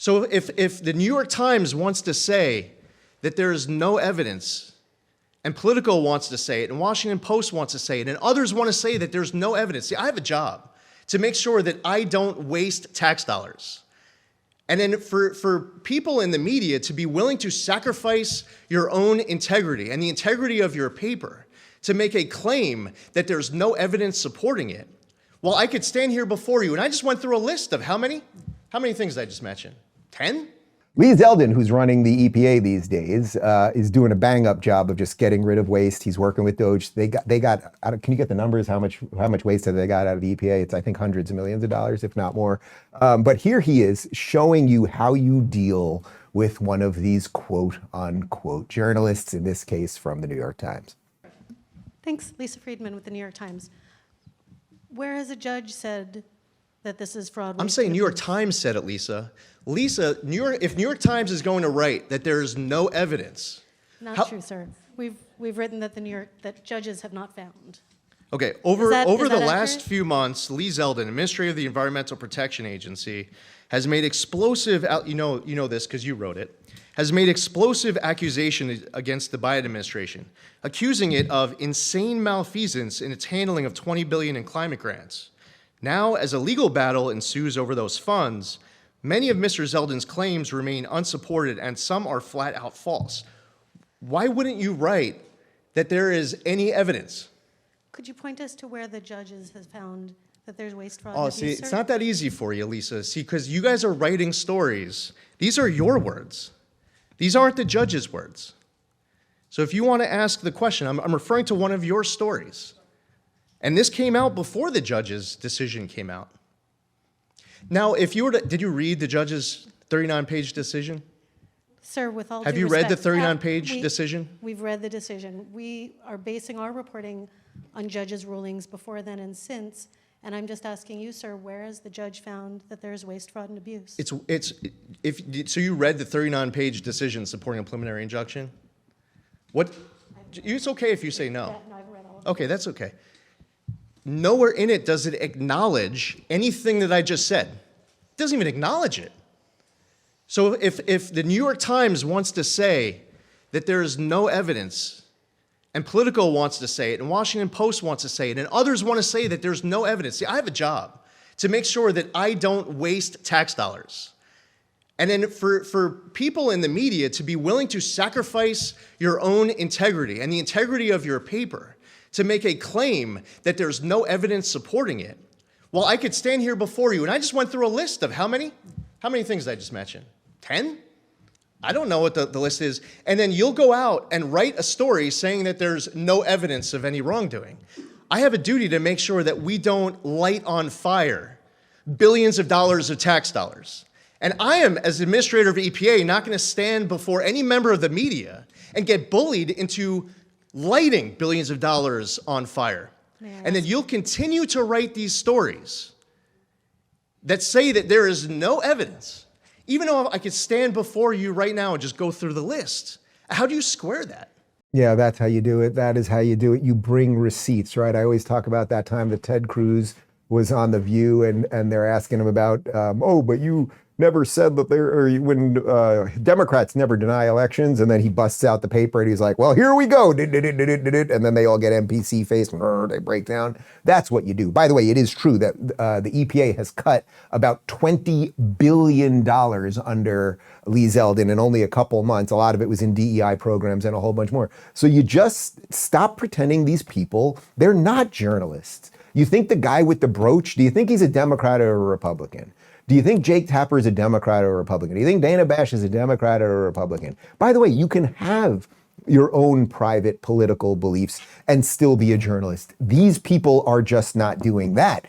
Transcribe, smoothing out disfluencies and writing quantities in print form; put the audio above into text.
So if the New York Times wants to say that there is no evidence, and Politico wants to say it, and Washington Post wants to say it, and others want to say that there's no evidence, see, I have a job to make sure that I don't waste tax dollars. And then for people in the media to be willing to sacrifice your own integrity and the integrity of your paper to make a claim that there's no evidence supporting it, well, I could stand here before you, and I just went through a list of how many things did I just mention? 10? Lee Zeldin, who's running the EPA these days, is doing a bang-up job of just getting rid of waste. He's working with DOJ. They got. Can you get the numbers? How much waste have they got out of the EPA? It's, I think, hundreds of millions of dollars, if not more. But here he is showing you how you deal with one of these quote-unquote journalists, in this case from the New York Times. Thanks, Lisa Friedman with the New York Times. Where has a judge said that this is fraud? I'm saying New York Times said it, Lisa. Lisa, if New York Times is going to write that there is no evidence. Not true, sir. We've written that that judges have not found. Okay, over the last accurate? few months, Lee Zeldin, Administrator of the Environmental Protection Agency, has made explosive, you know this because you wrote it, has made explosive accusations against the Biden administration, accusing it of insane malfeasance in its handling of $20 billion in climate grants. Now, as a legal battle ensues over those funds, many of Mr. Zeldin's claims remain unsupported and some are flat out false. Why wouldn't you write that there is any evidence? Could you point us to where the judges has found that there's waste, fraud, Oh, and see, abuse, it's sir? not that easy for you, Lisa. See, because you guys are writing stories. These are your words. These aren't the judge's words. So if you want to ask the question, I'm referring to one of your stories. And this came out before the judge's decision came out. Now, if you were to, did you read the judge's 39-page decision? Sir, with all Have due you read the respect, 39-page decision? We've read the decision. We are basing our reporting on judges' rulings before then and since, and I'm just asking you, sir, where has the judge found that there's waste, fraud, and abuse? So you read the 39-page decision supporting a preliminary injunction? What? It's okay if you say no. No, I've read all of it. Okay, that's okay. Nowhere in it does it acknowledge anything that I just said. It doesn't even acknowledge it. So if the New York Times wants to say that there is no evidence, and Politico wants to say it, and Washington Post wants to say it, and others want to say that there's no evidence, see, I have a job to make sure that I don't waste tax dollars. And then for people in the media to be willing to sacrifice your own integrity and the integrity of your paper to make a claim that there's no evidence supporting it, well, I could stand here before you, and I just went through a list of how many things did I just mention? 10? I don't know what the list is. And then you'll go out and write a story saying that there's no evidence of any wrongdoing. I have a duty to make sure that we don't light on fire billions of dollars of tax dollars. And I am, as administrator of EPA, not going to stand before any member of the media and get bullied into lighting billions of dollars on fire. And then you'll continue to write these stories that say that there is no evidence, even though I could stand before you right now and just go through the list. How do you square that? Yeah, that's how you do it. That is how you do it. You bring receipts, right? I always talk about that time that Ted Cruz was on The View and they're asking him about, but you never said that when Democrats never deny elections, and then he busts out the paper and he's like, well, here we go. And then they all get NPC face and they break down. That's what you do. By the way, it is true that the EPA has cut about $20 billion under Lee Zeldin in only a couple months. A lot of it was in DEI programs and a whole bunch more. So you just stop pretending these people, they're not journalists. You think the guy with the brooch, do you think he's a Democrat or a Republican? Do you think Jake Tapper is a Democrat or a Republican? Do you think Dana Bash is a Democrat or a Republican? By the way, you can have your own private political beliefs and still be a journalist. These people are just not doing that.